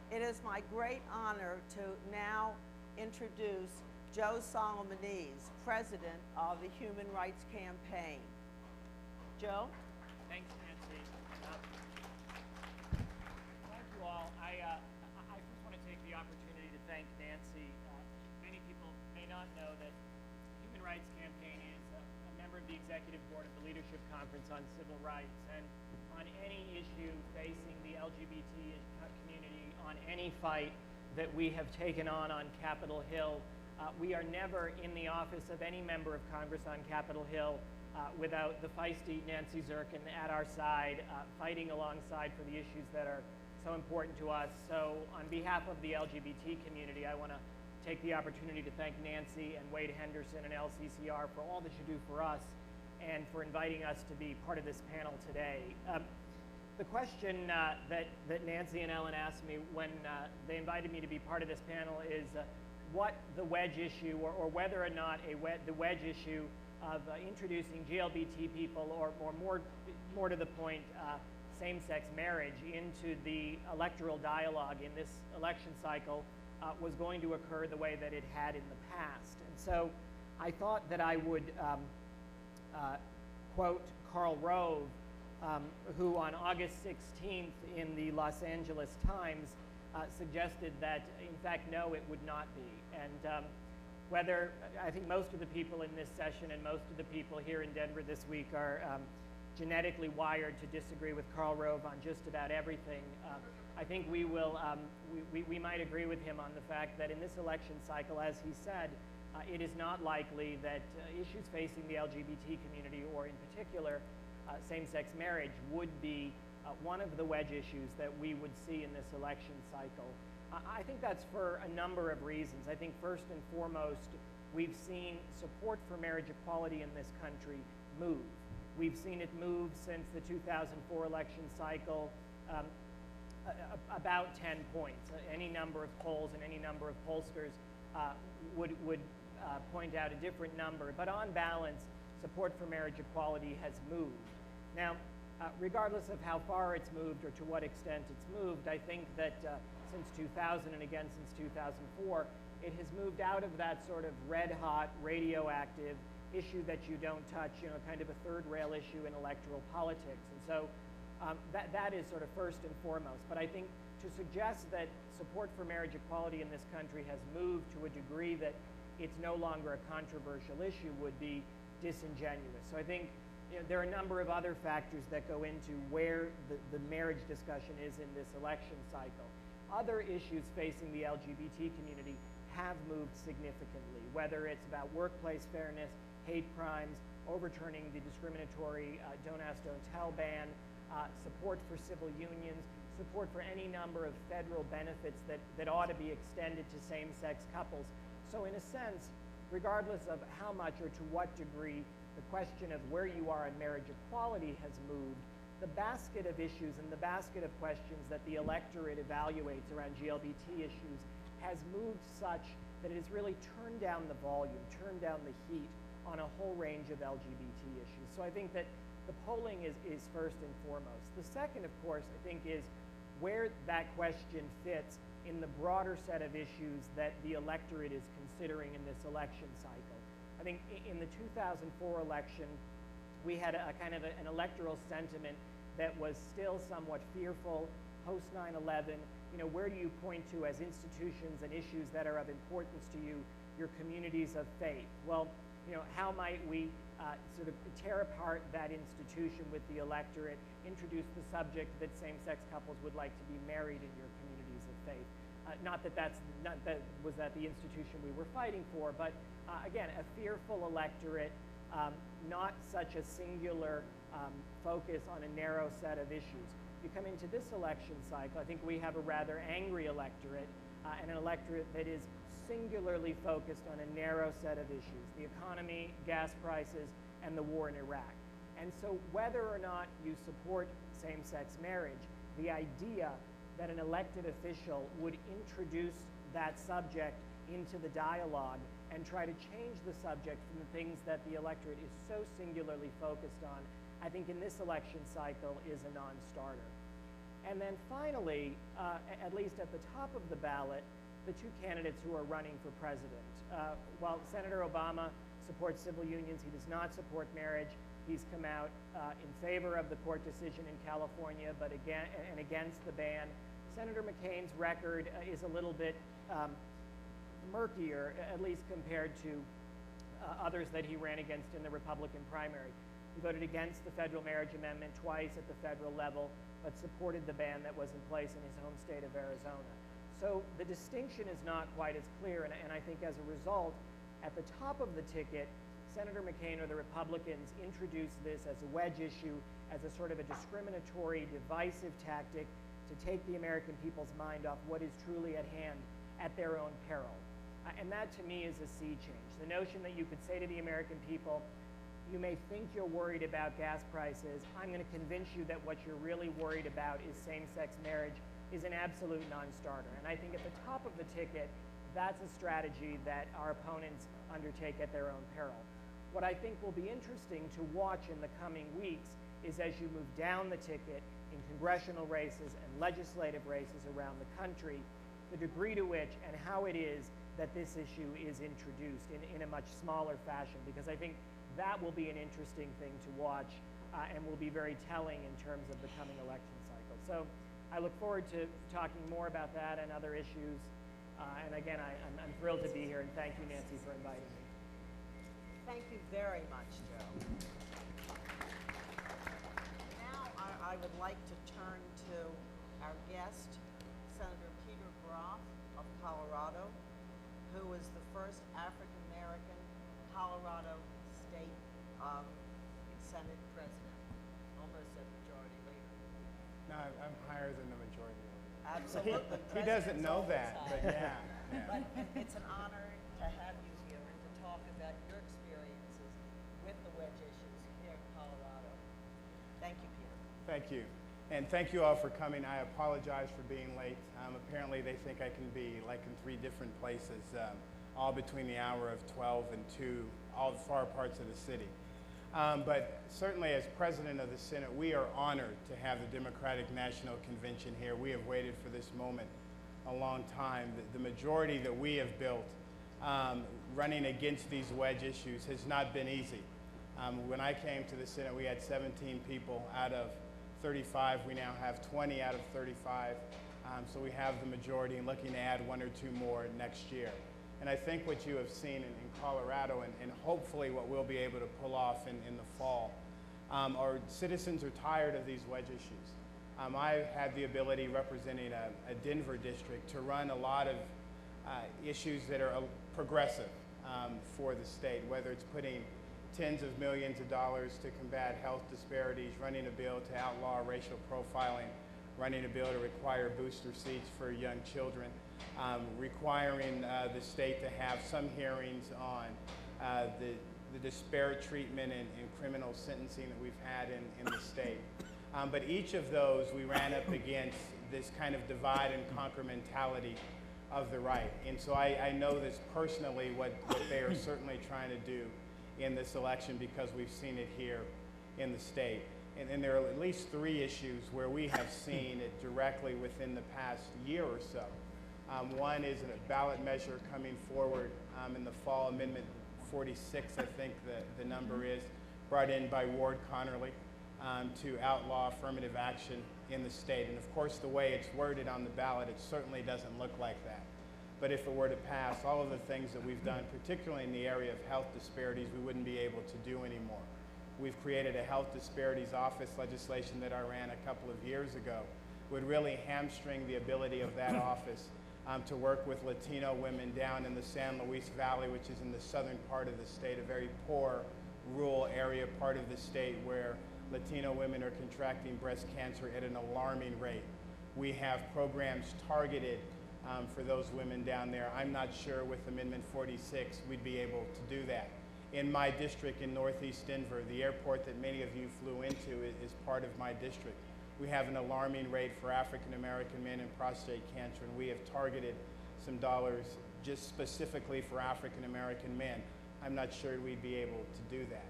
It is my great honor to now introduce Joe Solomonese, President of the Human Rights Campaign. Joe? Thanks, Nancy. Thank you all. I first want to take the opportunity to thank Nancy. Many people may not know that Human Rights Campaign is a member of the Executive Board of the Leadership Conference on Civil Rights, and on any issue facing the LGBT community, on any fight that we have taken on Capitol Hill, we are never in the office of any member of Congress on Capitol Hill without the feisty Nancy Zirkin at our side, fighting alongside for the issues that are so important to us. So on behalf of the LGBT community, I want to take the opportunity to thank Nancy and Wade Henderson and LCCR for all that you do for us and for inviting us to be part of this panel today. The question that Nancy and Ellen asked me when they invited me to be part of this panel is what the wedge issue, or whether or not the wedge issue of introducing GLBT people, or more to the point, same-sex marriage into the electoral dialogue in this election cycle was going to occur the way that it had in the past. And so I thought that I would quote Karl Rove, who on August 16th in the Los Angeles Times suggested that, in fact, no, it would not be. And whether, I think most of the people in this session and most of the people here in Denver this week are genetically wired to disagree with Karl Rove on just about everything. I think we will, we might agree with him on the fact that in this election cycle, as he said, it is not likely that issues facing the LGBT community, or in particular same-sex marriage, would be one of the wedge issues that we would see in this election cycle. I think that's for a number of reasons. I think first and foremost, we've seen support for marriage equality in this country move. We've seen it move since the 2004 election cycle about 10 points. Any number of polls and any number of pollsters would point out a different number. But on balance, support for marriage equality has moved. Now, regardless of how far it's moved or to what extent it's moved, I think that since 2000 and again since 2004, it has moved out of that sort of red-hot, radioactive issue that you don't touch, you know, kind of a third-rail issue in electoral politics. And so that is sort of first and foremost. But I think to suggest that support for marriage equality in this country has moved to a degree that it's no longer a controversial issue would be disingenuous. So I think, you know, there are a number of other factors that go into where the marriage discussion is in this election cycle. Other issues facing the LGBT community have moved significantly, whether it's about workplace fairness, hate crimes, overturning the discriminatory Don't Ask, Don't Tell ban, support for civil unions, support for any number of federal benefits that ought to be extended to same-sex couples. So in a sense, regardless of how much or to what degree the question of where you are in marriage equality has moved, the basket of issues and the basket of questions that the electorate evaluates around GLBT issues has moved such that it has really turned down the volume, turned down the heat on a whole range of LGBT issues. So I think that the polling is first and foremost. The second, of course, I think is where that question fits in the broader set of issues that the electorate is considering in this election cycle. I think in the 2004 election, we had a kind of an electoral sentiment that was still somewhat fearful post 9/11. You know, where do you point to as institutions and issues that are of importance to you, your communities of faith? Well, you know, how might we sort of tear apart that institution with the electorate, introduce the subject that same-sex couples would like to be married in your communities of faith? Not that was the institution we were fighting for, but again, a fearful electorate, not such a singular focus on a narrow set of issues. You come into this election cycle, I think we have a rather angry electorate and an electorate that is singularly focused on a narrow set of issues: the economy, gas prices, and the war in Iraq. And so whether or not you support same-sex marriage, the idea that an elected official would introduce that subject into the dialogue and try to change the subject from the things that the electorate is so singularly focused on, I think in this election cycle is a non-starter. And then finally, at least at the top of the ballot, the two candidates who are running for president. While Senator Obama supports civil unions, he does not support marriage. He's come out in favor of the court decision in California, but against the ban. Senator McCain's record is a little bit murkier, at least compared to others that he ran against in the Republican primary. He voted against the federal marriage amendment twice at the federal level, but supported the ban that was in place in his home state of Arizona. So the distinction is not quite as clear, and I think as a result, at the top of the ticket, Senator McCain or the Republicans introduced this as a wedge issue, as a sort of a discriminatory, divisive tactic to take the American people's mind off what is truly at hand at their own peril. And that to me is a sea change. The notion that you could say to the American people, you may think you're worried about gas prices, I'm going to convince you that what you're really worried about is same-sex marriage, is an absolute non-starter. And I think at the top of the ticket, that's a strategy that our opponents undertake at their own peril. What I think will be interesting to watch in the coming weeks is as you move down the ticket in congressional races and legislative races around the country, the degree to which and how it is that this issue is introduced in a much smaller fashion, because I think that will be an interesting thing to watch and will be very telling in terms of the coming election cycle. So I look forward to talking more about that and other issues. And again, I'm thrilled to be here, and thank you, Nancy, for inviting me. Thank you very much, Joe. Now I would like to turn to our guest, Senator Peter Groff of Colorado, who is the first African-American Colorado State Senate President. Almost said majority leader. No, I'm higher than the majority leader. Absolutely. He doesn't know that, but yeah. But it's an honor to have you here and to talk about your experiences with the wedge issues here in Colorado. Thank you, Peter. Thank you. And thank you all for coming. I apologize for being late. Apparently they think I can be like in 3 different places, all between the hour of 12 and 2, all far parts of the city. But certainly as President of the Senate, we are honored to have the Democratic National Convention here. We have waited for this moment a long time. The majority that we have built running against these wedge issues has not been easy. When I came to the Senate, we had 17 people out of 35. We now have 20 out of 35. So we have the majority and looking to add 1 or 2 more next year. And I think what you have seen in Colorado and hopefully what we'll be able to pull off in the fall, our citizens are tired of these wedge issues. I had the ability representing a Denver district to run a lot of issues that are progressive for the state, whether it's putting tens of millions of dollars to combat health disparities, running a bill to outlaw racial profiling, running a bill to require booster seats for young children, requiring the state to have some hearings on the disparate treatment and criminal sentencing that we've had in the state. But each of those we ran up against this kind of divide and conquer mentality of the right. And so I know this personally, what they are certainly trying to do in this election, because we've seen it here in the state. And there are at least 3 issues where we have seen it directly within the past year or so. One is a ballot measure coming forward in the fall, Amendment 46, I think the number is, brought in by Ward Connerly to outlaw affirmative action in the state. And of course, the way it's worded on the ballot, it certainly doesn't look like that. But if it were to pass, all of the things that we've done, particularly in the area of health disparities, we wouldn't be able to do anymore. We've created a health disparities office, legislation that I ran a couple of years ago, would really hamstring the ability of that office to work with Latino women down in the San Luis Valley, which is in the southern part of the state, a very poor, rural area part of the state where Latino women are contracting breast cancer at an alarming rate. We have programs targeted for those women down there. I'm not sure with Amendment 46 we'd be able to do that. In my district in Northeast Denver, the airport that many of you flew into is part of my district. We have an alarming rate for African American men in prostate cancer, and we have targeted some dollars just specifically for African American men. I'm not sure we'd be able to do that.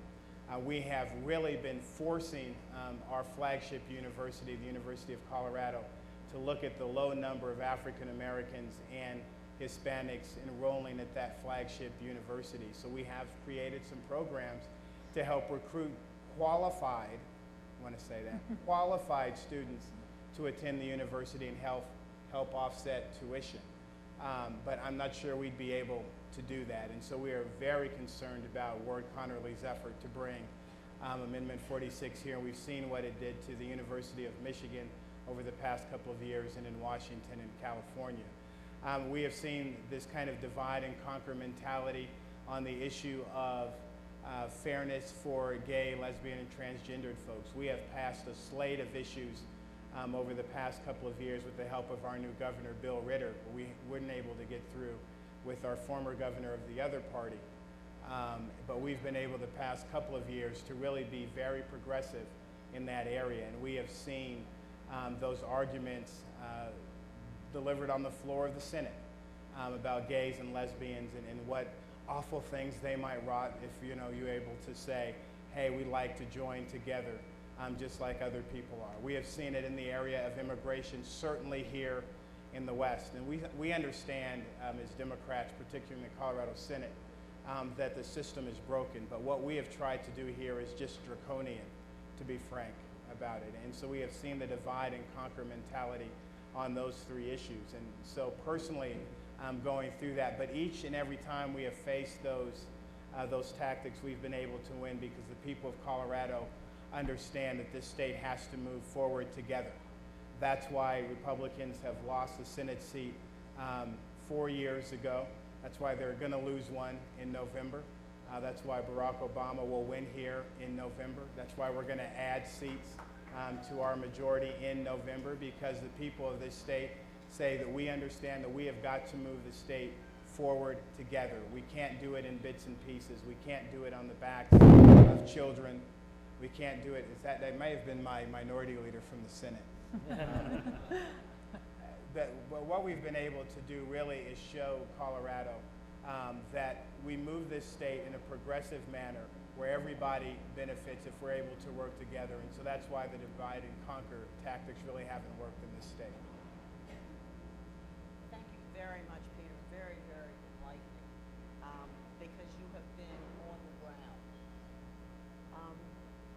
We have really been forcing our flagship university, the University of Colorado, to look at the low number of African Americans and Hispanics enrolling at that flagship university. So we have created some programs to help recruit qualified, I want to say that, qualified students to attend the university and help offset tuition. But I'm not sure we'd be able to do that. And so we are very concerned about Ward Connerly's effort to bring Amendment 46 here. And we've seen what it did to the University of Michigan over the past couple of years and in Washington and California. We have seen this kind of divide and conquer mentality on the issue of fairness for gay, lesbian, and transgendered folks. We have passed a slate of issues over the past couple of years with the help of our new governor, Bill Ritter. We weren't able to get through with our former governor of the other party. But we've been able to pass a couple of years to really be very progressive in that area. And we have seen those arguments delivered on the floor of the Senate about gays and lesbians and what awful things they might wrought if you're able to say, hey, we'd like to join together just like other people are. We have seen it in the area of immigration, certainly here in the West. And we understand as Democrats, particularly in the Colorado Senate, that the system is broken. But what we have tried to do here is just draconian, to be frank about it. And so we have seen the divide and conquer mentality on those three issues. And so personally, I'm going through that. But each and every time we have faced those tactics, we've been able to win because the people of Colorado understand that this state has to move forward together. That's why Republicans have lost the Senate seat 4 years ago. That's why they're going to lose one in November. That's why Barack Obama will win here in November. That's why we're going to add seats to our majority in November, because the people of this state say that we understand that we have got to move the state forward together. We can't do it in bits and pieces. We can't do it on the backs of children. We can't do it. That may have been my minority leader from the Senate. But what we've been able to do really is show Colorado that we move this state in a progressive manner where everybody benefits if we're able to work together. And so that's why the divide and conquer tactics really haven't worked in this state. Thank you very much, Peter. Very, very enlightening, because you have been on the ground.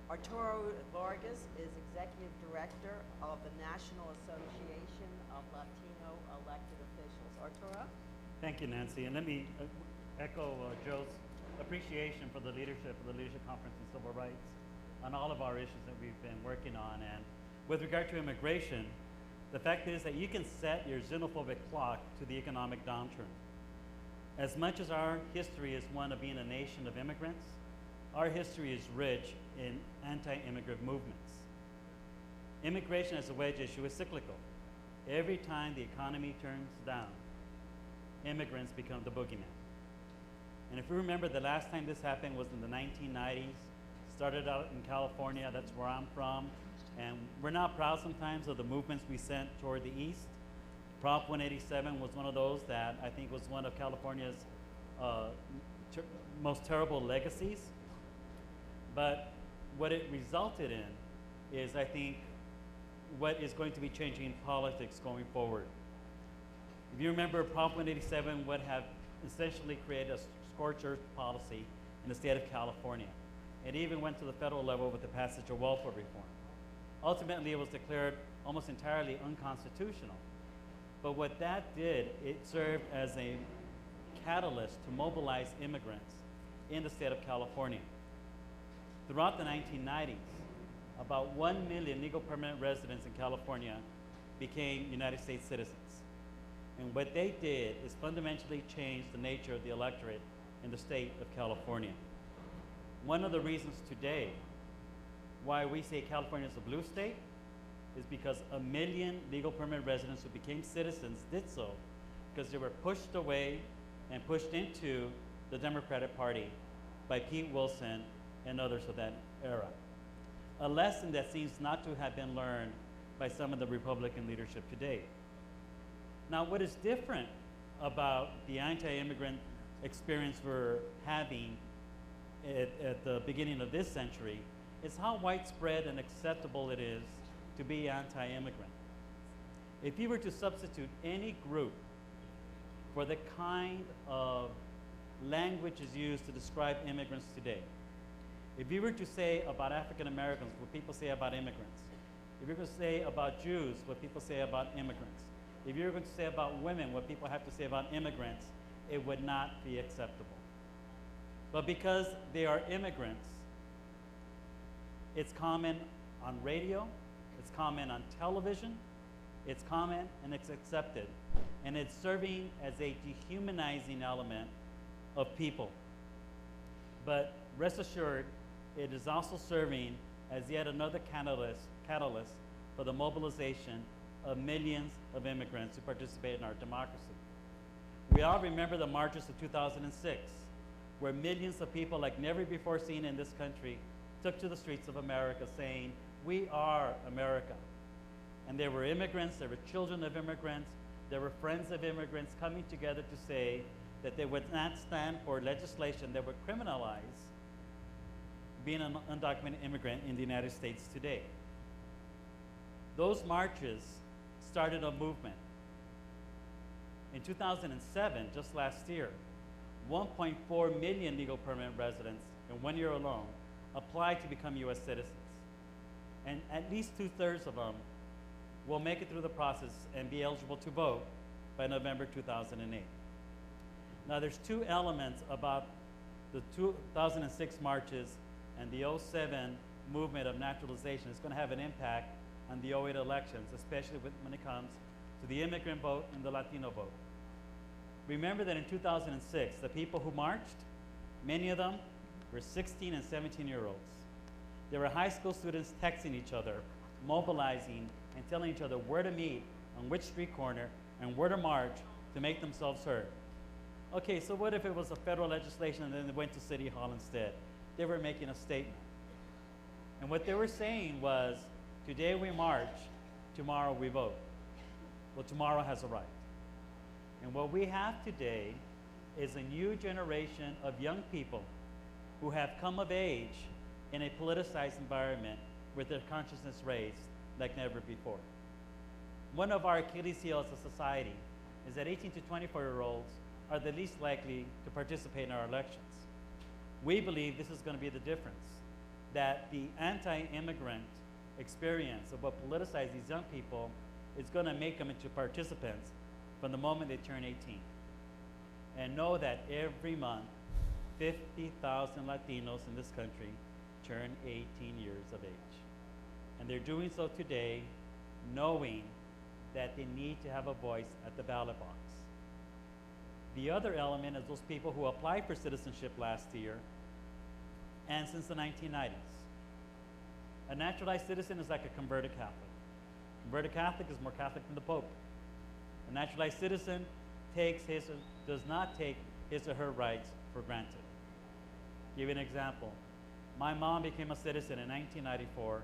Arturo Vargas is Executive Director of the National Association of Latino Elected Officials. Arturo? Thank you, Nancy. And let me echo Joe's appreciation for the leadership of the Leadership Conference on Civil Rights on all of our issues that we've been working on. And with regard to immigration, the fact is that you can set your xenophobic clock to the economic downturn. As much as our history is one of being a nation of immigrants, our history is rich in anti-immigrant movements. Immigration as a wedge issue is cyclical. Every time the economy turns down, immigrants become the boogeyman. And if you remember, the last time this happened was in the 1990s. Started out in California, that's where I'm from. And we're not proud sometimes of the movements we sent toward the east. Prop 187 was one of those that I think was one of California's most terrible legacies. But what it resulted in is, I think, what is going to be changing in politics going forward. If you remember, Prop 187 would have essentially created a scorched earth policy in the state of California. It even went to the federal level with the passage of welfare reform. Ultimately, it was declared almost entirely unconstitutional. But what that did, it served as a catalyst to mobilize immigrants in the state of California. Throughout the 1990s, about 1 million legal permanent residents in California became United States citizens. And what they did is fundamentally change the nature of the electorate in the state of California. One of the reasons today why we say California is a blue state is because 1 million legal permanent residents who became citizens did so because they were pushed away and pushed into the Democratic Party by Pete Wilson and others of that era. A lesson that seems not to have been learned by some of the Republican leadership today. Now, what is different about the anti-immigrant experience we're having at the beginning of this century is how widespread and acceptable it is to be anti-immigrant. If you were to substitute any group for the kind of language is used to describe immigrants today, if you were to say about African Americans what people say about immigrants, if you were to say about Jews what people say about immigrants, if you were going to say about women what people have to say about immigrants, it would not be acceptable. But because they are immigrants, it's common on radio, it's common on television, it's common and it's accepted. And it's serving as a dehumanizing element of people. But rest assured, it is also serving as yet another catalyst for the mobilization of millions of immigrants who participate in our democracy. We all remember the marches of 2006, where millions of people like never before seen in this country took to the streets of America saying, "We are America." And there were immigrants, there were children of immigrants, there were friends of immigrants coming together to say that they would not stand for legislation that would criminalize being an undocumented immigrant in the United States today. Those marches started a movement. In 2007, just last year, 1.4 million legal permanent residents in 1 year alone applied to become U.S. citizens. And at least 2/3 of them will make it through the process and be eligible to vote by November 2008. Now there's two elements about the 2006 marches and the 2007 movement of naturalization. It's going to have an impact on the 2008 elections, especially when it comes to the immigrant vote and the Latino vote. Remember that in 2006, the people who marched, many of them were 16 and 17-year-olds. There were high school students texting each other, mobilizing, and telling each other where to meet, on which street corner, and where to march to make themselves heard. Okay, so what if it was a federal legislation and then they went to City Hall instead? They were making a statement. And what they were saying was, today we march, tomorrow we vote. Well, tomorrow has arrived. And what we have today is a new generation of young people who have come of age in a politicized environment with their consciousness raised like never before. One of our Achilles heels as a society is that 18 to 24-year-olds are the least likely to participate in our elections. We believe this is going to be the difference, that the anti-immigrant experience of what politicizes these young people is going to make them into participants from the moment they turn 18. And know that every month, 50,000 Latinos in this country turn 18 years of age. And they're doing so today knowing that they need to have a voice at the ballot box. The other element is those people who applied for citizenship last year and since the 1990s. A naturalized citizen is like a converted Catholic. A converted Catholic is more Catholic than the Pope. A naturalized citizen does not take his or her rights for granted. Give you an example. My mom became a citizen in 1994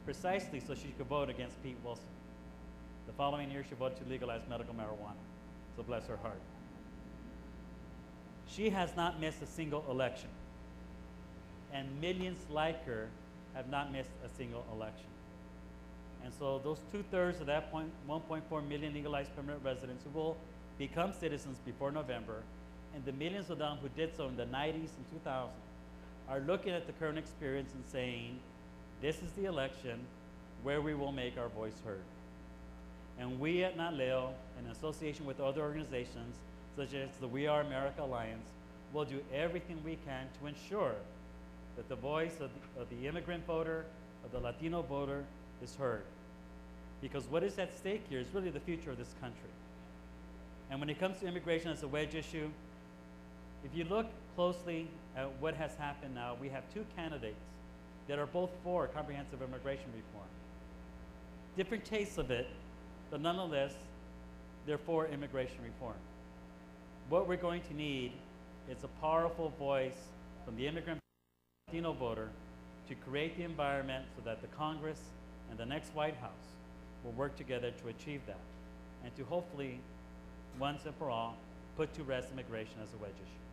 precisely so she could vote against Pete Wilson. The following year, she voted to legalize medical marijuana. So bless her heart. She has not missed a single election. And millions like her have not missed a single election. And so those 2/3 of that 1.4 million legalized permanent residents who will become citizens before November, and the millions of them who did so in the 90s and 2000s, are looking at the current experience and saying, this is the election where we will make our voice heard. And we at NALEO, in association with other organizations, such as the We Are America Alliance, will do everything we can to ensure that the voice of the immigrant voter, of the Latino voter, is heard. Because what is at stake here is really the future of this country. And when it comes to immigration as a wedge issue, if you look closely at what has happened now, we have two candidates that are both for comprehensive immigration reform. Different tastes of it, but nonetheless, they're for immigration reform. What we're going to need is a powerful voice from the immigrant Latino voter to create the environment so that the Congress and the next White House will work together to achieve that, and to hopefully, once and for all, put to rest immigration as a wedge issue.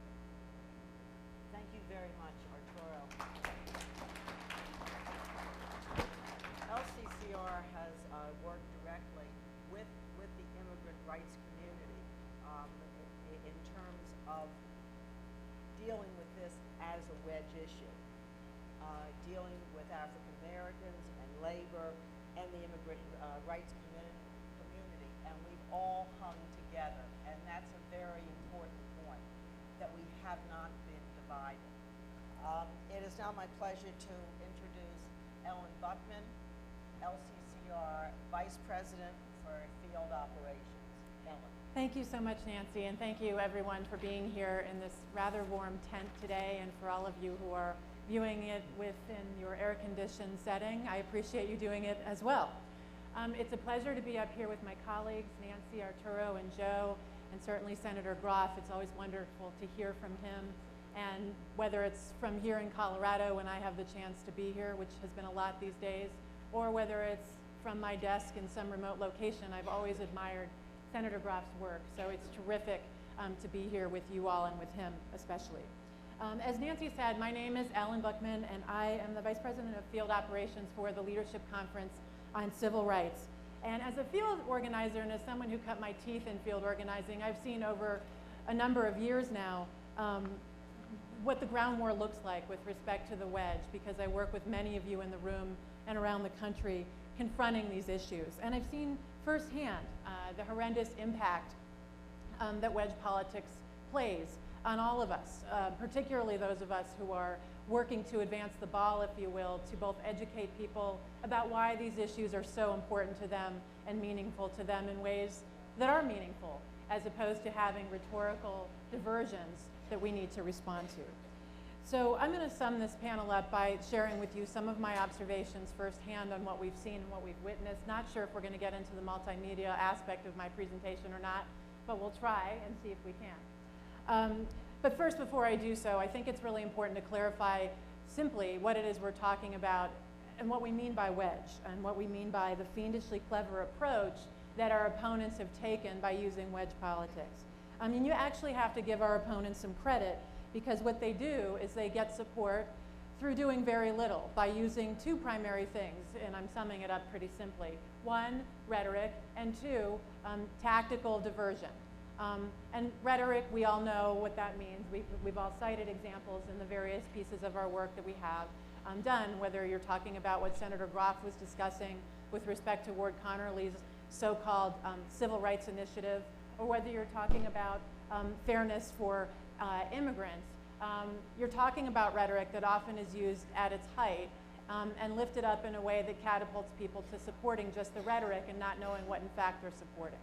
Thank you very much, Arturo. LCCR has worked directly with the immigrant rights community in terms of dealing with this as a wedge issue, dealing with African Americans and labor and the immigrant rights community, and we've all hung together, and that's a very important point, that we have not been divided. It is now my pleasure to introduce Ellen Buckman, LCCR Vice President for Field Operations. Ellen. Thank you so much, Nancy, and thank you everyone for being here in this rather warm tent today, and for all of you who are viewing it within your air-conditioned setting. I appreciate you doing it as well. It's a pleasure to be up here with my colleagues, Nancy, Arturo, and Joe, and certainly Senator Groff. It's always wonderful to hear from him, and whether it's from here in Colorado when I have the chance to be here, which has been a lot these days, or whether it's from my desk in some remote location, I've always admired Senator Groff's work, so it's terrific to be here with you all and with him especially. As Nancy said, my name is Ellen Buckman, and I am the Vice President of Field Operations for the Leadership Conference on Civil Rights. And as a field organizer and as someone who cut my teeth in field organizing, I've seen over a number of years now what the ground war looks like with respect to the wedge, because I work with many of you in the room and around the country confronting these issues. And I've seen firsthand the horrendous impact that wedge politics plays on all of us, particularly those of us who are working to advance the ball, if you will, to both educate people about why these issues are so important to them and meaningful to them in ways that are meaningful, as opposed to having rhetorical diversions that we need to respond to. So I'm going to sum this panel up by sharing with you some of my observations firsthand on what we've seen and what we've witnessed. Not sure if we're going to get into the multimedia aspect of my presentation or not, but we'll try and see if we can. But first, before I do so, I think it's really important to clarify simply what it is we're talking about and what we mean by wedge, and what we mean by the fiendishly clever approach that our opponents have taken by using wedge politics. I mean, you actually have to give our opponents some credit, because what they do is they get support through doing very little, by using two primary things, and I'm summing it up pretty simply. One, rhetoric, and two, tactical diversion. And rhetoric, we all know what that means. We've all cited examples in the various pieces of our work that we have done, whether you're talking about what Senator Groff was discussing with respect to Ward Connerly's so-called civil rights initiative, or whether you're talking about fairness for immigrants. You're talking about rhetoric that often is used at its height and lifted up in a way that catapults people to supporting just the rhetoric and not knowing what in fact they're supporting.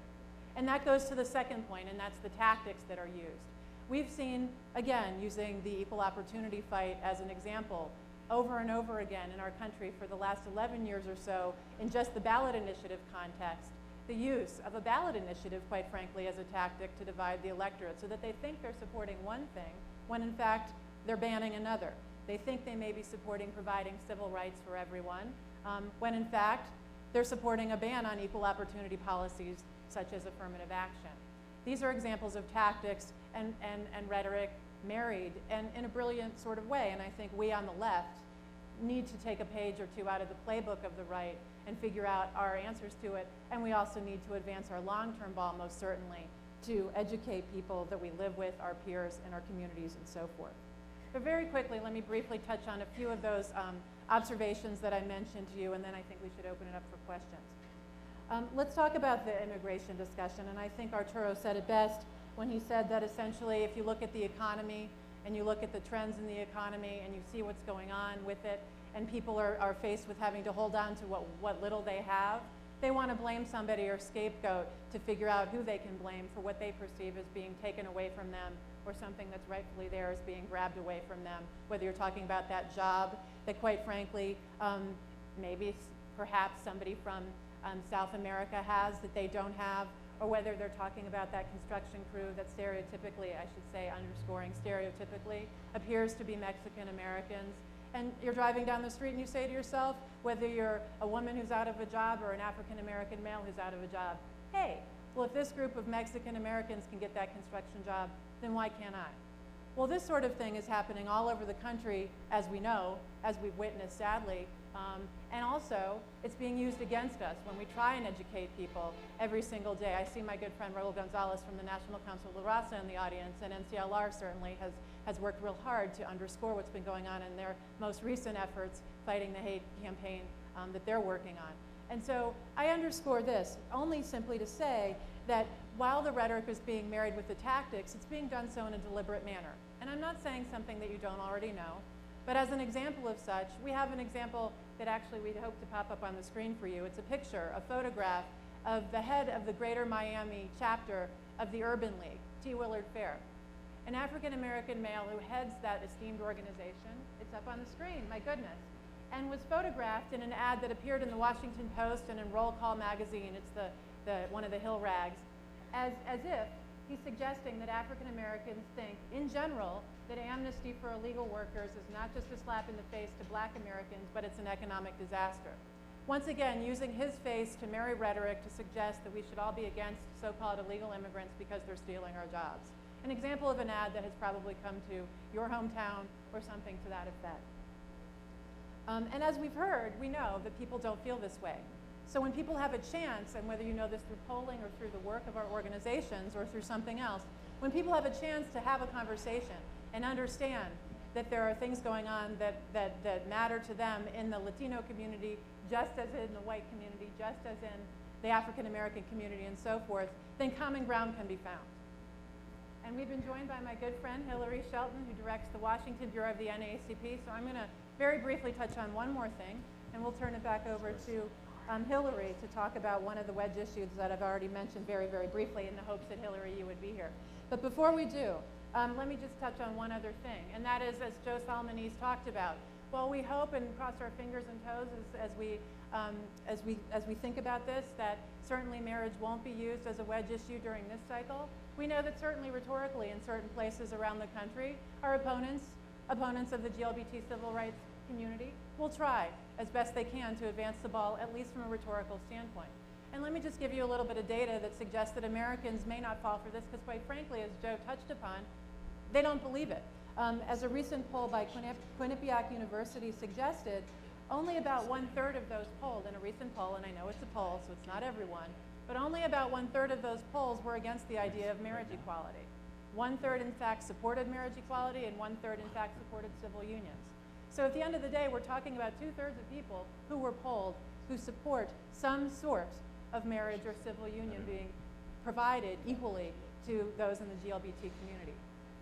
And that goes to the second point, and that's the tactics that are used. We've seen, again, using the equal opportunity fight as an example, over and over again in our country for the last 11 years or so, in just the ballot initiative context, the use of a ballot initiative, quite frankly, as a tactic to divide the electorate, so that they think they're supporting one thing when in fact they're banning another. They think they may be supporting providing civil rights for everyone, when in fact they're supporting a ban on equal opportunity policies such as affirmative action. These are examples of tactics and rhetoric married and in a brilliant sort of way, and I think we on the left need to take a page or two out of the playbook of the right and figure out our answers to it, and we also need to advance our long-term ball, most certainly, to educate people that we live with, our peers, and our communities, and so forth. But very quickly, let me briefly touch on a few of those observations that I mentioned to you, and then I think we should open it up for questions. Let's talk about the immigration discussion, and I think Arturo said it best when he said that essentially if you look at the economy and you look at the trends in the economy and you see what's going on with it, and people are faced with having to hold on to what little they have, they want to blame somebody or scapegoat to figure out who they can blame for what they perceive as being taken away from them, or something that's rightfully theirs being grabbed away from them, whether you're talking about that job that quite frankly maybe perhaps somebody from South America has that they don't have, or whether they're talking about that construction crew that stereotypically, I should say, underscoring stereotypically, appears to be Mexican Americans. And you're driving down the street and you say to yourself, whether you're a woman who's out of a job or an African American male who's out of a job, hey, well, if this group of Mexican Americans can get that construction job, then why can't I? Well, this sort of thing is happening all over the country, as we know, as we've witnessed sadly, And also, it's being used against us when we try and educate people every single day. I see my good friend Raul Gonzalez from the National Council of La Raza in the audience, and NCLR certainly has worked real hard to underscore what's been going on in their most recent efforts fighting the hate campaign that they're working on. And so I underscore this only simply to say that while the rhetoric is being married with the tactics, it's being done so in a deliberate manner. And I'm not saying something that you don't already know, but as an example of such, we have an example that actually we'd hope to pop up on the screen for you. It's a picture, a photograph of the head of the Greater Miami chapter of the Urban League, T. Willard Fair. An African-American male who heads that esteemed organization. It's up on the screen, my goodness. And was photographed in an ad that appeared in the Washington Post and in Roll Call magazine. It's one of the Hill rags, as if he's suggesting that African Americans think, in general, that amnesty for illegal workers is not just a slap in the face to black Americans, but it's an economic disaster. Once again, using his face to marry rhetoric to suggest that we should all be against so-called illegal immigrants because they're stealing our jobs. An example of an ad that has probably come to your hometown or something to that effect. And as we've heard, we know that people don't feel this way. So when people have a chance, and whether you know this through polling or through the work of our organizations or through something else, when people have a chance to have a conversation and understand that there are things going on that matter to them in the Latino community, just as in the white community, just as in the African American community and so forth, then common ground can be found. And we've been joined by my good friend Hillary Shelton, who directs the Washington Bureau of the NAACP. So I'm going to very briefly touch on one more thing, and we'll turn it back over to Hillary to talk about one of the wedge issues that I've already mentioned very, very briefly in the hopes that Hillary, you would be here. But before we do, let me just touch on one other thing, and that is, as Joe Salmonese talked about, while we hope and cross our fingers and toes as we think about this, that certainly marriage won't be used as a wedge issue during this cycle, we know that certainly rhetorically in certain places around the country, our opponents of the GLBT civil rights community will try as best they can to advance the ball, at least from a rhetorical standpoint. And let me just give you a little bit of data that suggests that Americans may not fall for this, because quite frankly, as Joe touched upon, they don't believe it. As a recent poll by Quinnipiac University suggested, only about 1/3 of those polled in a recent poll, and I know it's a poll, so it's not everyone, but only about 1/3 of those polls were against the idea of marriage equality. 1/3 in fact supported marriage equality, and 1/3 in fact supported civil unions. So at the end of the day, we're talking about 2/3 of people who were polled who support some sort of marriage or civil union being provided equally to those in the GLBT community.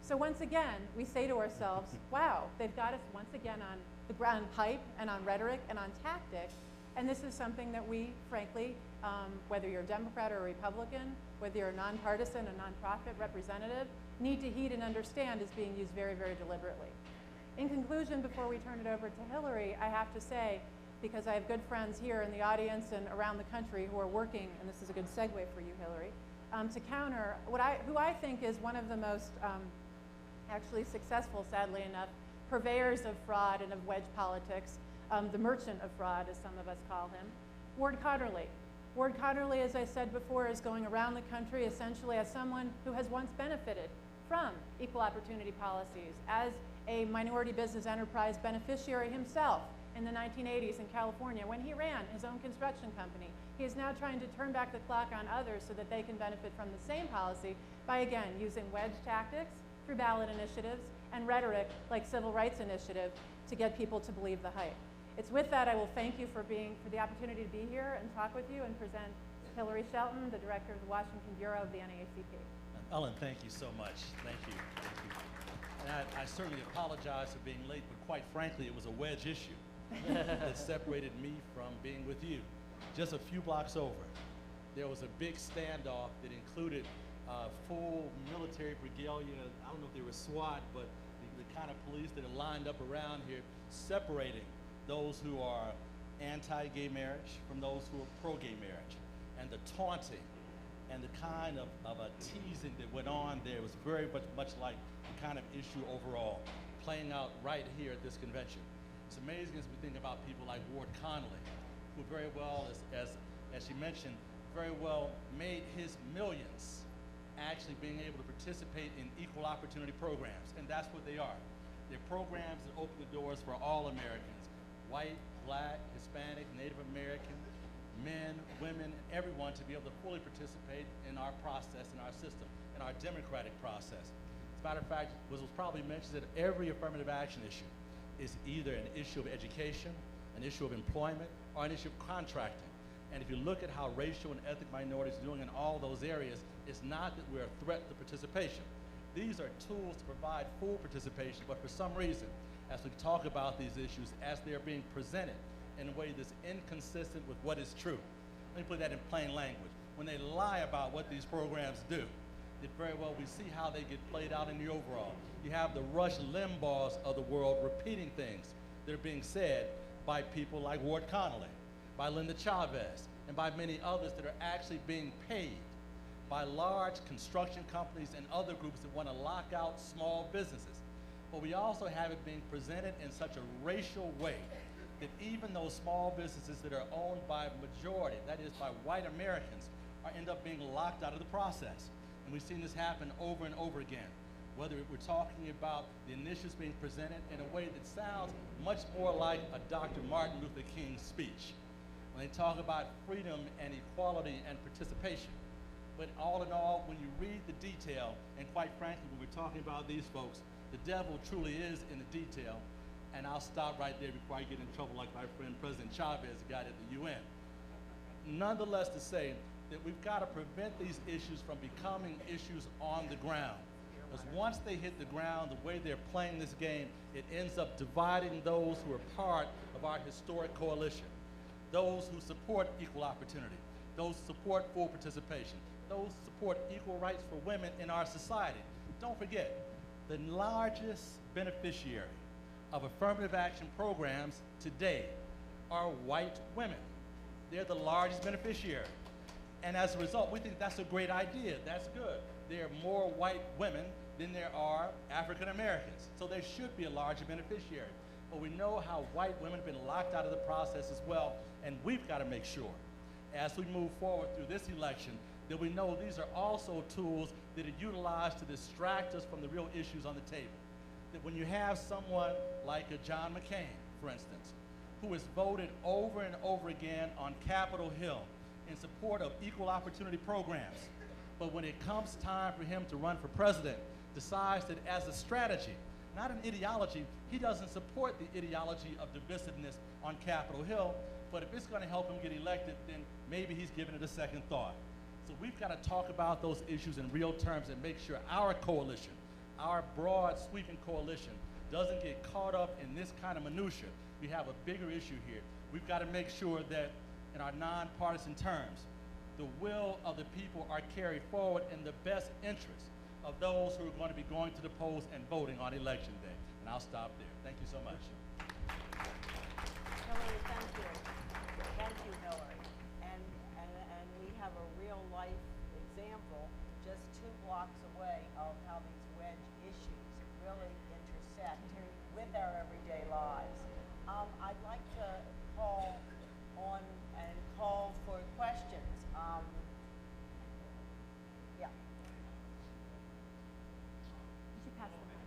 So once again, we say to ourselves, wow, they've got us once again on the ground hype and on rhetoric and on tactics, and this is something that we, frankly, whether you're a Democrat or a Republican, whether you're a nonpartisan, a nonprofit representative, need to heed and understand is being used very, very deliberately. In conclusion, before we turn it over to Hillary, I have to say, because I have good friends here in the audience and around the country who are working, and this is a good segue for you, Hillary, to counter who I think is one of the most actually successful, sadly enough, purveyors of fraud and of wedge politics, the merchant of fraud, as some of us call him, Ward Connerly. Ward Connerly, as I said before, is going around the country essentially as someone who has once benefited from equal opportunity policies, as a minority business enterprise beneficiary himself in the 1980s in California when he ran his own construction company. He is now trying to turn back the clock on others so that they can benefit from the same policy by, again, using wedge tactics through ballot initiatives and rhetoric like civil rights initiative to get people to believe the hype. It's with that I will thank you for the opportunity to be here and talk with you and present Hillary Shelton, the director of the Washington Bureau of the NAACP. Ellen, thank you so much. Thank you. Thank you. And I certainly apologize for being late, but quite frankly, it was a wedge issue that separated me from being with you. Just a few blocks over, there was a big standoff that included full military regalia. I don't know if they were SWAT, but the kind of police that are lined up around here, separating those who are anti-gay marriage from those who are pro-gay marriage. And the taunting and the kind of a teasing that went on there was very much like the kind of issue overall playing out right here at this convention. It's amazing as we think about people like Ward Connerly, who very well, as she mentioned, very well made his millions actually being able to participate in equal opportunity programs, and that's what they are. They're programs that open the doors for all Americans, white, Black, Hispanic, Native American, men, women, and everyone to be able to fully participate in our process, in our system, in our democratic process. As a matter of fact, was probably mentioned that every affirmative action issue is either an issue of education, an issue of employment, or an issue of contracting. And if you look at how racial and ethnic minorities are doing in all those areas, it's not that we're a threat to participation. These are tools to provide full participation, but for some reason, as we talk about these issues, as they're being presented in a way that's inconsistent with what is true. Let me put that in plain language. When they lie about what these programs do, it very well we see how they get played out in the overall. You have the Rush Limbaughs of the world repeating things that are being said by people like Ward Connolly, by Linda Chavez, and by many others that are actually being paid by large construction companies and other groups that want to lock out small businesses. But we also have it being presented in such a racial way that even those small businesses that are owned by majority, that is by white Americans, end up being locked out of the process. And we've seen this happen over and over again. Whether we're talking about the initiatives being presented in a way that sounds much more like a Dr. Martin Luther King speech, when they talk about freedom and equality and participation. But all in all, when you read the detail, and quite frankly, when we're talking about these folks, the devil truly is in the detail. And I'll stop right there before I get in trouble like my friend President Chavez got at the UN. Nonetheless, to say that we've got to prevent these issues from becoming issues on the ground. Because once they hit the ground, the way they're playing this game, it ends up dividing those who are part of our historic coalition. Those who support equal opportunity, those who support full participation, those who support equal rights for women in our society. Don't forget, the largest beneficiary of affirmative action programs today are white women. They're the largest beneficiary. And as a result, we think that's a great idea. That's good. There are more white women than there are African Americans. So there should be a larger beneficiary. But we know how white women have been locked out of the process as well, and we've got to make sure, as we move forward through this election, that we know these are also tools that are utilized to distract us from the real issues on the table. That when you have someone like a John McCain, for instance, who has voted over and over again on Capitol Hill in support of equal opportunity programs, but when it comes time for him to run for president, decides that as a strategy, not an ideology, he doesn't support the ideology of divisiveness on Capitol Hill, but if it's going to help him get elected, then maybe he's given it a second thought. So we've got to talk about those issues in real terms and make sure our coalition, our broad sweeping coalition, doesn't get caught up in this kind of minutia. We have a bigger issue here. We've got to make sure that in our nonpartisan terms, the will of the people are carried forward in the best interest of those who are going to be going to the polls and voting on election day. And I'll stop there. Thank you so much. Hillary, thank you. Thank you, Hillary. And we have a real life example just 2 blocks away of how these wedge issues really intersect with our everyday lives. I'd like to call on and call for questions. Yeah. You should pass the mic.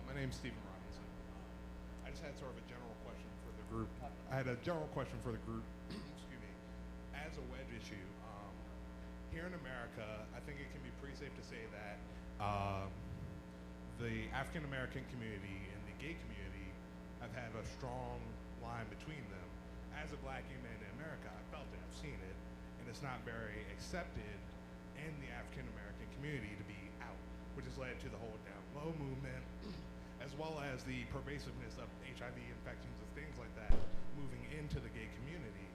My name's Stephen Robinson. I just had sort of a general question for the group. I had a general question for the group. Excuse me. As a wedge issue, here in America, I think it can be pretty safe to say that the African American community and the gay community have had a strong line between them. As a black gay man in America, I felt it, I've seen it, and it's not very accepted in the African American community to be out, which has led to the whole down low movement, as well as the pervasiveness of HIV infections and things like that moving into the gay community.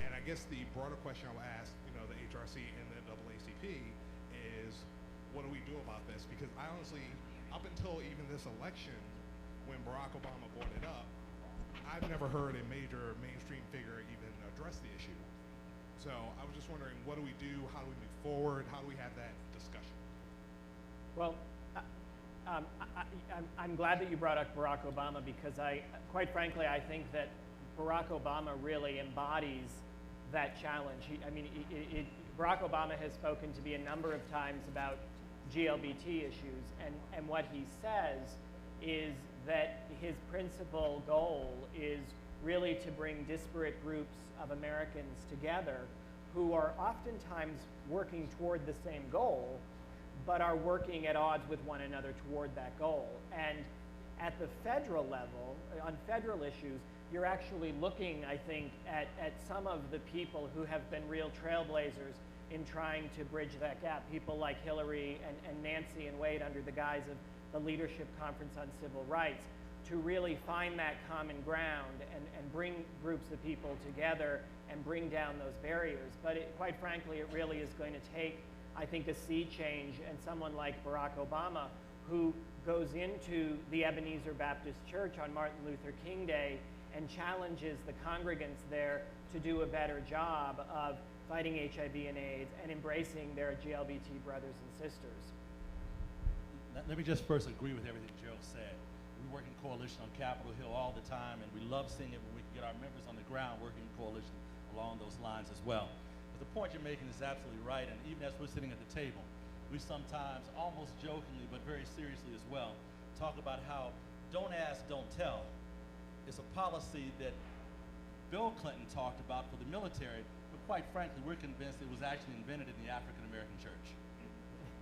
And I guess the broader question I would ask, the HRC and the NAACP is, what do we do about this? Because I honestly, up until even this election, when Barack Obama brought it up, I've never heard a major mainstream figure even address the issue. So I was just wondering, what do we do? How do we move forward? How do we have that discussion? Well, I'm glad that you brought up Barack Obama, because quite frankly, I think that Barack Obama really embodies that challenge. Barack Obama has spoken to me a number of times about GLBT issues. And what he says is that his principal goal is really to bring disparate groups of Americans together who are oftentimes working toward the same goal, but are working at odds with one another toward that goal. And at the federal level, on federal issues, you're actually looking, I think, at some of the people who have been real trailblazers in trying to bridge that gap. People like Hillary and Nancy and Wade under the guise of the Leadership Conference on Civil Rights to really find that common ground and bring groups of people together and bring down those barriers. But quite frankly, it really is going to take, I think, a sea change, and someone like Barack Obama, who goes into the Ebenezer Baptist Church on Martin Luther King Day and challenges the congregants there to do a better job of fighting HIV and AIDS and embracing their GLBT brothers and sisters. Let me just first agree with everything Joe said. We work in coalition on Capitol Hill all the time, and we love seeing it when we can get our members on the ground working in coalition along those lines as well. But the point you're making is absolutely right, and even as we're sitting at the table, we sometimes, almost jokingly, but very seriously as well, talk about how don't ask, don't tell. It's a policy that Bill Clinton talked about for the military, but quite frankly, we're convinced it was actually invented in the African American church.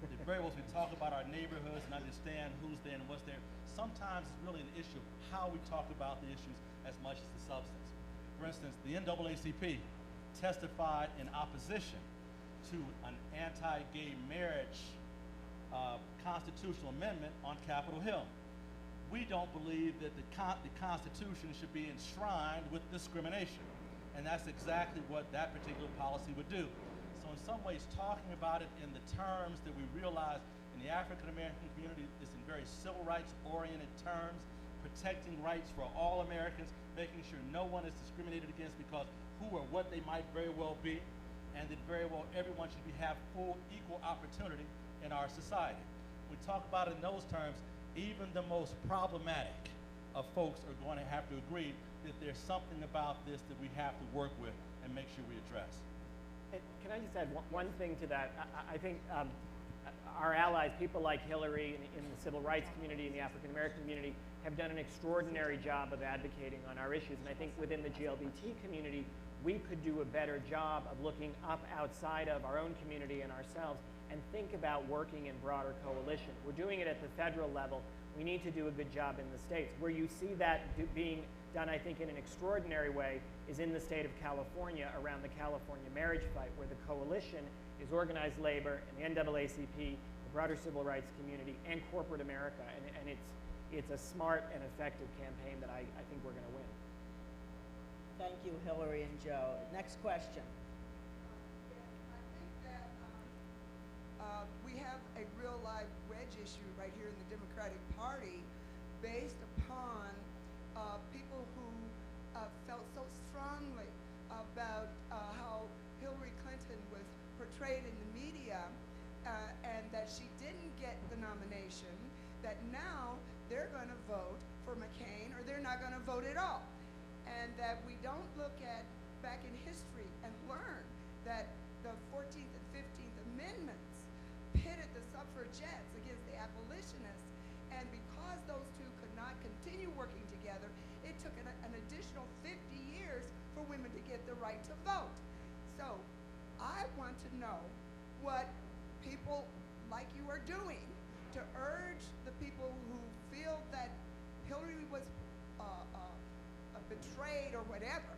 The very well as we talk about our neighborhoods and understand who's there and what's there, sometimes it's really an issue of how we talk about the issues as much as the substance. For instance, the NAACP testified in opposition to an anti-gay marriage constitutional amendment on Capitol Hill. We don't believe that the Constitution should be enshrined with discrimination, and that's exactly what that particular policy would do. So in some ways, talking about it in the terms that we realize in the African American community is in very civil rights oriented terms, protecting rights for all Americans, making sure no one is discriminated against because who or what they might very well be, and that very well everyone should have full equal opportunity in our society. We talk about it in those terms, even the most problematic of folks are going to have to agree that there's something about this that we have to work with and make sure we address. Can I just add one thing to that? I think our allies, people like Hillary in the civil rights community and the African American community, have done an extraordinary job of advocating on our issues. And I think within the GLBT community, we could do a better job of looking up outside of our own community and ourselves and think about working in broader coalition. We're doing it at the federal level. We need to do a good job in the states. Where you see that being done, I think, in an extraordinary way is in the state of California around the California marriage fight, where the coalition is organized labor and the NAACP, the broader civil rights community, and corporate America. And it's a smart and effective campaign that I think we're going to win. Thank you, Hillary and Joe. Next question. Yes, I think that we have a real live wedge issue right here in the Democratic Party based upon people who felt so strongly about how Hillary Clinton was portrayed in the media and that she didn't get the nomination, that now they're going to vote for McCain or they're not going to vote at all. And that we don't look at back in history and learn that the 14th and 15th Amendments pitted the suffragettes against the abolitionists, and because those two could not continue working together, it took an additional 50 years for women to get the right to vote. So I want to know what people like you are doing to urge the people who feel that Hillary was betrayed or whatever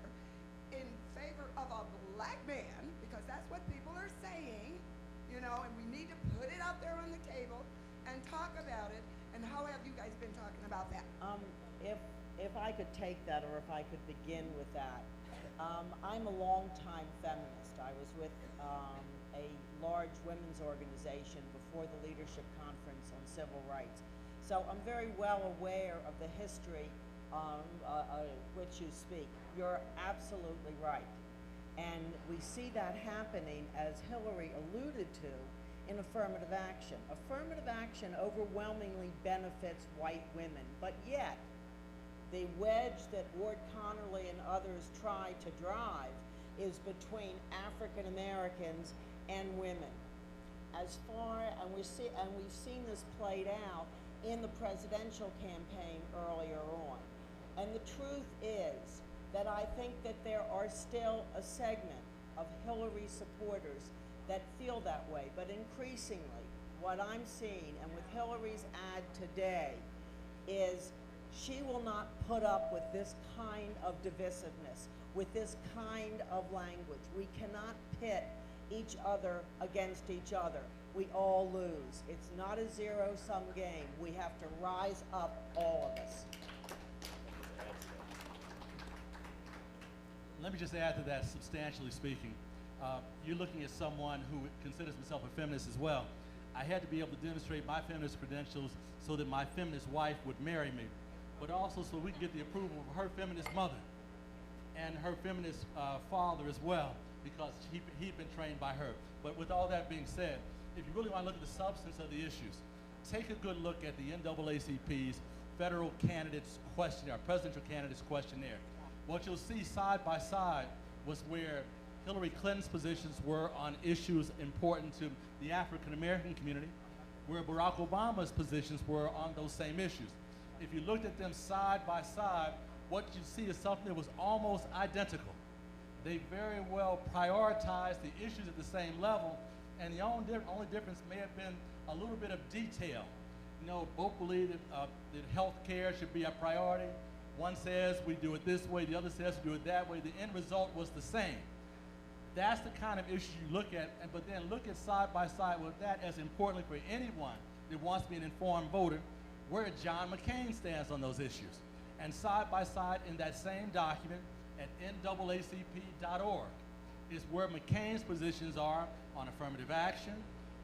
in favor of a black man, because that's what people are saying, you know, and we need to put it out there on the table and talk about it. And how have you guys been talking about that? If I could take that, or if I could begin with that, I'm a longtime feminist. I was with a large women's organization before the Leadership Conference on Civil Rights. So I'm very well aware of the history which you speak. You're absolutely right. And we see that happening, as Hillary alluded to, in affirmative action. Affirmative action overwhelmingly benefits white women, but yet the wedge that Ward Connerly and others try to drive is between African Americans and women. as far, and we've seen this played out in the presidential campaign earlier on. And the truth is that I think that there are still a segment of Hillary supporters that feel that way, but increasingly, what I'm seeing, and with Hillary's ad today, is she will not put up with this kind of divisiveness, with this kind of language. We cannot pit each other against each other. We all lose. It's not a zero-sum game. We have to rise up, all of us. Let me just add to that, substantially speaking. You're looking at someone who considers himself a feminist as well. I had to be able to demonstrate my feminist credentials so that my feminist wife would marry me, but also so we could get the approval of her feminist mother and her feminist father as well, because he'd been trained by her. But with all that being said, if you really want to look at the substance of the issues, take a good look at the NAACP's federal candidates questionnaire, presidential candidates questionnaire. What you'll see side by side was where Hillary Clinton's positions were on issues important to the African American community, where Barack Obama's positions were on those same issues. If you looked at them side by side, what you see is something that was almost identical. They very well prioritized the issues at the same level, and the only difference may have been a little bit of detail. You know, both believe that health care should be a priority. One says we do it this way, the other says we do it that way. The end result was the same. That's the kind of issue you look at, but then look at side by side with that, as importantly for anyone that wants to be an informed voter, where John McCain stands on those issues. And side by side in that same document at NAACP.org is where McCain's positions are on affirmative action,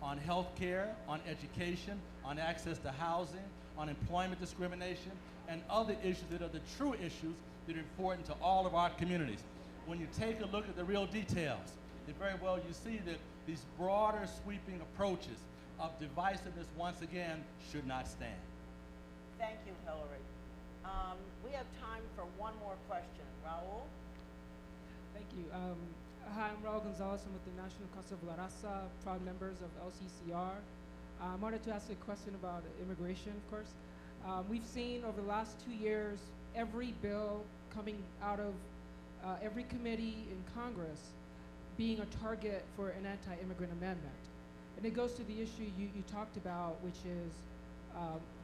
on health care, on education, on access to housing, on employment discrimination, and other issues that are the true issues that are important to all of our communities. When you take a look at the real details, then very well you see that these broader sweeping approaches of divisiveness, once again, should not stand. Thank you, Hillary. We have time for one more question. Raul? Thank you. Hi, I'm Raul Gonzalez. I'm with the National Council of La Raza, proud members of LCCR. I wanted to ask a question about immigration, of course. We've seen over the last 2 years every bill coming out of every committee in Congress being a target for an anti-immigrant amendment. And it goes to the issue you talked about, which is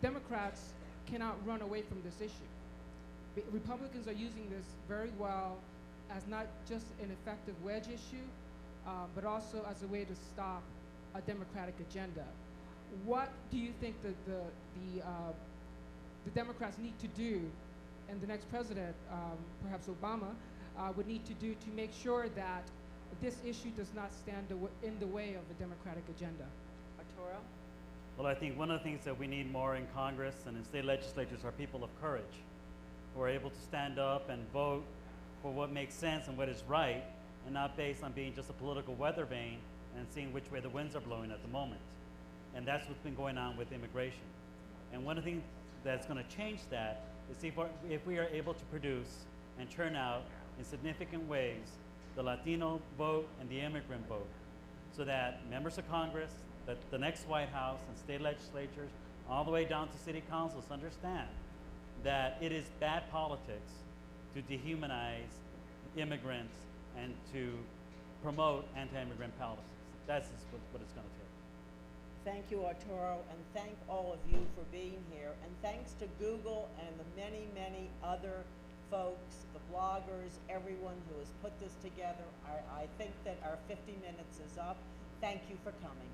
Democrats cannot run away from this issue. Republicans are using this very well as not just an effective wedge issue, but also as a way to stop a Democratic agenda. What do you think that the Democrats need to do, and the next president, perhaps Obama, would need to do to make sure that this issue does not stand in the way of the Democratic agenda? Arturo? Well, I think one of the things that we need more in Congress and in state legislatures are people of courage who are able to stand up and vote for what makes sense and what is right, and not based on being just a political weather vane and seeing which way the winds are blowing at the moment. And that's what's been going on with immigration. And one of the things that's going to change that is if we are able to produce and turn out in significant ways the Latino vote and the immigrant vote, so that members of Congress, that the next White House and state legislatures, all the way down to city councils understand that it is bad politics to dehumanize immigrants and to promote anti-immigrant policies. That's what it's going to take. Thank you, Arturo, and thank all of you for being here. And thanks to Google and the many, many other folks, the bloggers, everyone who has put this together. I think that our 50 minutes is up. Thank you for coming.